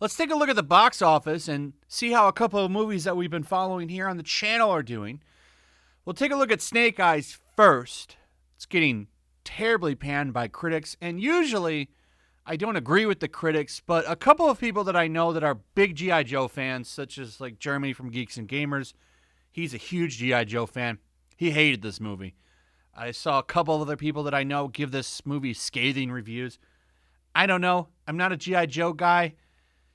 let's take a look at the box office and see how a couple of movies that we've been following here on the channel are doing. We'll take a look at Snake Eyes first. It's getting terribly panned by critics, and usually I don't agree with the critics, but a couple of people that I know that are big G.I. Joe fans, such as like Jeremy from Geeks and Gamers, he's a huge G.I. Joe fan. He hated this movie. I saw a couple of other people that I know give this movie scathing reviews. I don't know. I'm not a G.I. Joe guy,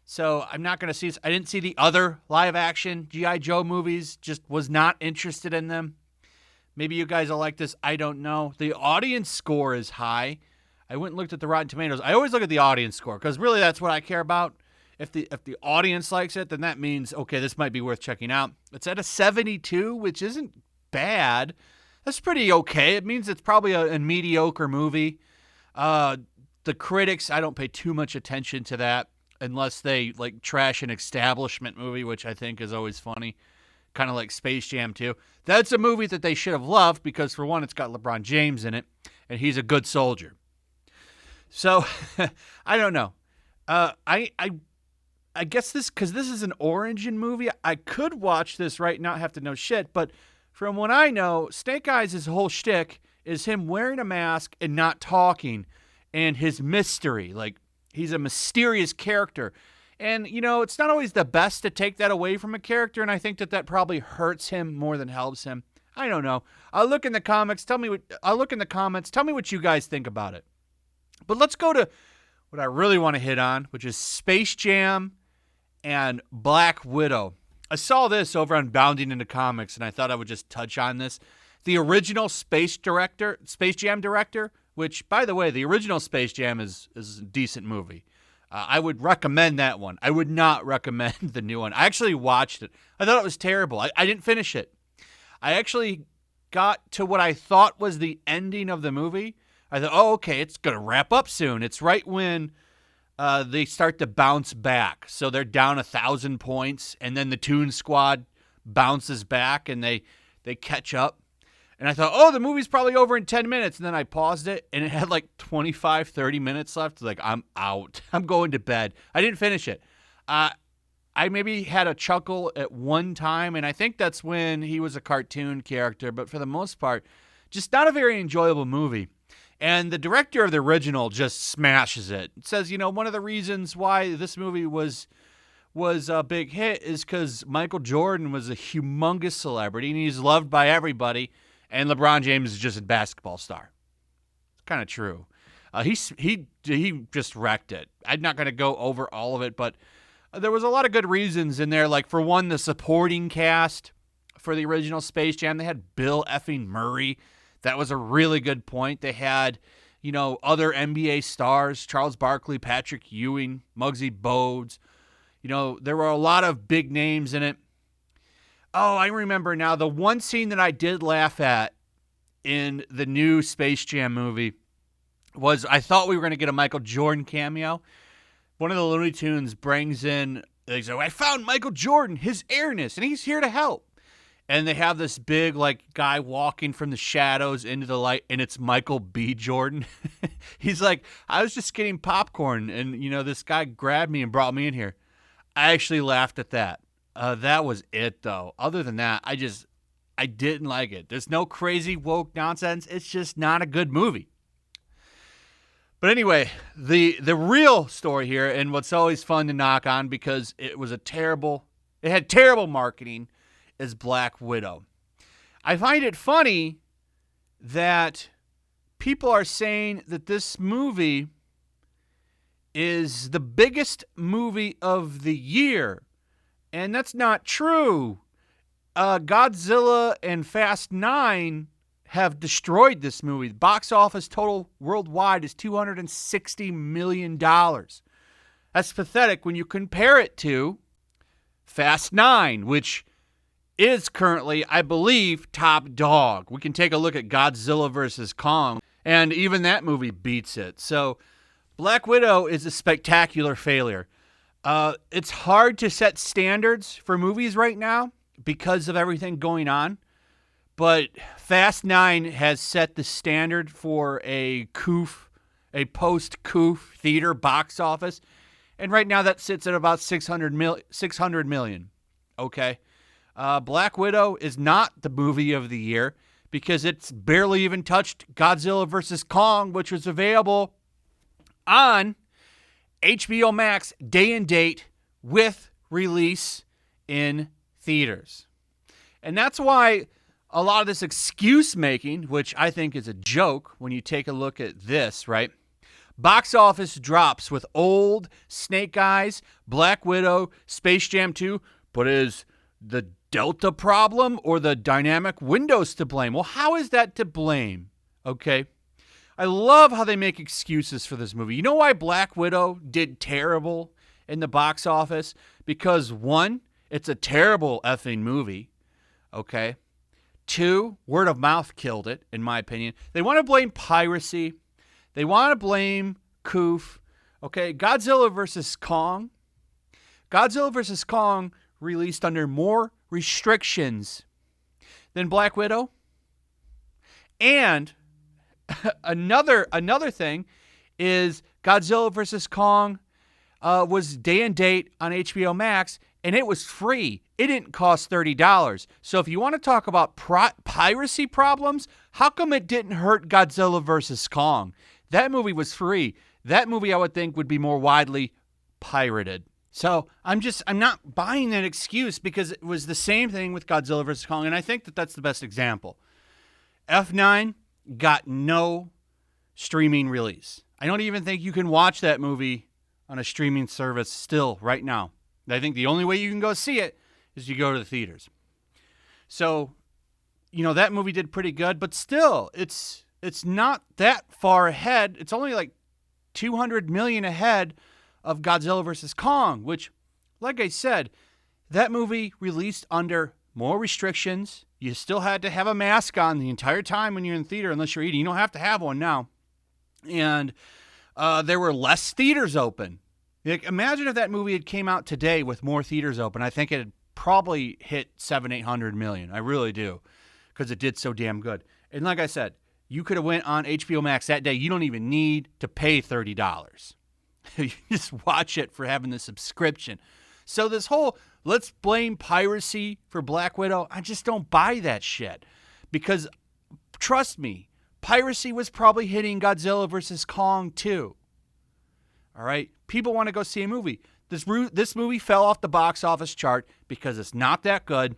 so I'm not going to see this. I didn't see the other live-action G.I. Joe movies, just was not interested in them. Maybe you guys will like this. I don't know. The audience score is high. I went and looked at the Rotten Tomatoes. I always look at the audience score because really that's what I care about. If the audience likes it, then that means, okay, this might be worth checking out. It's at a 72, which isn't bad. That's pretty okay. It means it's probably a mediocre movie. The critics, I don't pay too much attention to that unless they like trash an establishment movie, which I think is always funny. Kind of like Space Jam 2. That's a movie that they should have loved because, for one, it's got LeBron James in it, and he's a good soldier. So, I don't know. I guess because this is an origin movie, I could watch this right now, have to know shit, but from what I know, Snake Eyes' whole shtick is him wearing a mask and not talking, and his mystery. Like, he's a mysterious character. And, you know, it's not always the best to take that away from a character, and I think that probably hurts him more than helps him. I don't know. I'll look in the comments. Tell me what you guys think about it. But let's go to what I really want to hit on, which is Space Jam and Black Widow. I saw this over on Bounding into Comics, and I thought I would just touch on this. The original Space Jam director, which, by the way, the original Space Jam is a decent movie. I would recommend that one. I would not recommend the new one. I actually watched it. I thought it was terrible. I didn't finish it. I actually got to what I thought was the ending of the movie. I thought, oh, okay, it's going to wrap up soon. It's right when they start to bounce back. So they're down 1,000 points, and then the Toon Squad bounces back, and they catch up. And I thought, oh, the movie's probably over in 10 minutes. And then I paused it, and it had like 25, 30 minutes left. Like, I'm out. I'm going to bed. I didn't finish it. I maybe had a chuckle at one time, and I think that's when he was a cartoon character. But for the most part, just not a very enjoyable movie. And the director of the original just smashes it. It says, you know, one of the reasons why this movie was a big hit is because Michael Jordan was a humongous celebrity, and he's loved by everybody. And LeBron James is just a basketball star. It's kind of true. He just wrecked it. I'm not going to go over all of it, but there was a lot of good reasons in there. Like, for one, the supporting cast for the original Space Jam, they had Bill effing Murray. That was a really good point. They had, you know, other NBA stars, Charles Barkley, Patrick Ewing, Muggsy Bogues. You know, there were a lot of big names in it. Oh, I remember now. The one scene that I did laugh at in the new Space Jam movie was I thought we were going to get a Michael Jordan cameo. One of the Looney Tunes brings in, they say, I found Michael Jordan, his airness, and he's here to help. And they have this big, like, guy walking from the shadows into the light, and it's Michael B. Jordan. He's like, I was just getting popcorn, and, you know, this guy grabbed me and brought me in here. I actually laughed at that. That was it, though. Other than that, I didn't like it. There's no crazy woke nonsense. It's just not a good movie. But anyway, the real story here, and what's always fun to knock on because it had terrible marketing, is Black Widow. I find it funny that people are saying that this movie is the biggest movie of the year. And that's not true. Godzilla and Fast 9 have destroyed this movie. The box office total worldwide is $260 million. That's pathetic when you compare it to Fast 9, which is currently, I believe, top dog. We can take a look at Godzilla vs. Kong, and even that movie beats it. So Black Widow is a spectacular failure. It's hard to set standards for movies right now because of everything going on. But Fast 9 has set the standard for a post-COOF theater box office. And right now that sits at about 600 million. Okay. Black Widow is not the movie of the year because it's barely even touched Godzilla vs. Kong, which was available on HBO Max day and date with release in theaters. And that's why a lot of this excuse making, which I think is a joke when you take a look at this, right? Box office drops with old Snake Eyes, Black Widow, Space Jam 2, but is the Delta problem or the dynamic windows to blame? Well, how is that to blame? Okay. I love how they make excuses for this movie. You know why Black Widow did terrible in the box office? Because one, it's a terrible effing movie. Okay. Two, word of mouth killed it, in my opinion. They want to blame piracy. They want to blame Koof. Okay. Godzilla vs. Kong. Godzilla vs. Kong released under more restrictions than Black Widow. And another thing is Godzilla vs. Kong was day and date on HBO Max, and it was free. It didn't cost $30. So if you want to talk about piracy problems, how come it didn't hurt Godzilla vs. Kong? That movie was free. That movie, I would think, would be more widely pirated. So I'm not buying that excuse because it was the same thing with Godzilla vs. Kong, and I think that that's the best example. F9 got no streaming release. I don't even think you can watch that movie on a streaming service still right now. I think the only way you can go see it is you go to the theaters. So, that movie did pretty good, but still, it's not that far ahead. It's only like 200 million ahead of Godzilla vs. Kong, which, like I said, that movie released under more restrictions. You still had to have a mask on the entire time when you're in theater, unless you're eating. You don't have to have one now. And there were less theaters open. Like, imagine if that movie had came out today with more theaters open. I think it had probably hit 700-800 million. I really do, because it did so damn good. And like I said, you could have went on HBO Max that day. You don't even need to pay $30. You just watch it for having the subscription. So this whole let's blame piracy for Black Widow, I just don't buy that shit. Because trust me, piracy was probably hitting Godzilla vs. Kong too. All right? People want to go see a movie. This movie fell off the box office chart because it's not that good,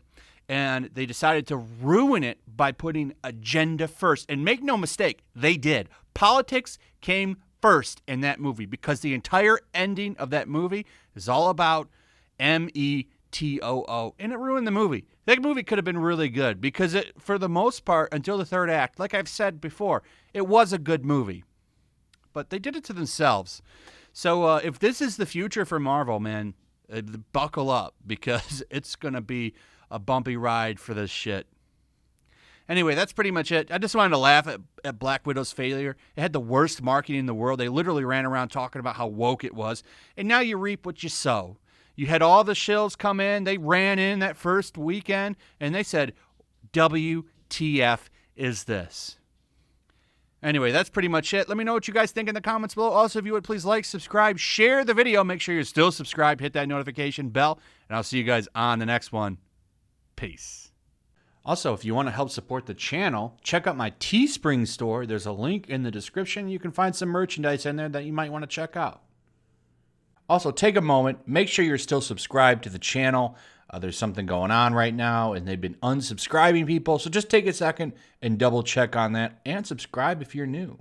and they decided to ruin it by putting agenda first. And make no mistake, they did. Politics came first in that movie because the entire ending of that movie is all about METOO, and it ruined the movie. That movie could have been really good because it, for the most part, until the third act, like I've said before, it was a good movie. But they did it to themselves. So if this is the future for Marvel, man, buckle up because it's going to be a bumpy ride for this shit. Anyway, that's pretty much it. I just wanted to laugh at Black Widow's failure. It had the worst marketing in the world. They literally ran around talking about how woke it was. And now you reap what you sow. You had all the shills come in. They ran in that first weekend, and they said, WTF is this? Anyway, that's pretty much it. Let me know what you guys think in the comments below. Also, if you would please like, subscribe, share the video. Make sure you're still subscribed. Hit that notification bell, and I'll see you guys on the next one. Peace. Also, if you want to help support the channel, check out my Teespring store. There's a link in the description. You can find some merchandise in there that you might want to check out. Also, take a moment. Make sure you're still subscribed to the channel. There's something going on right now, and they've been unsubscribing people. So just take a second and double check on that and subscribe if you're new.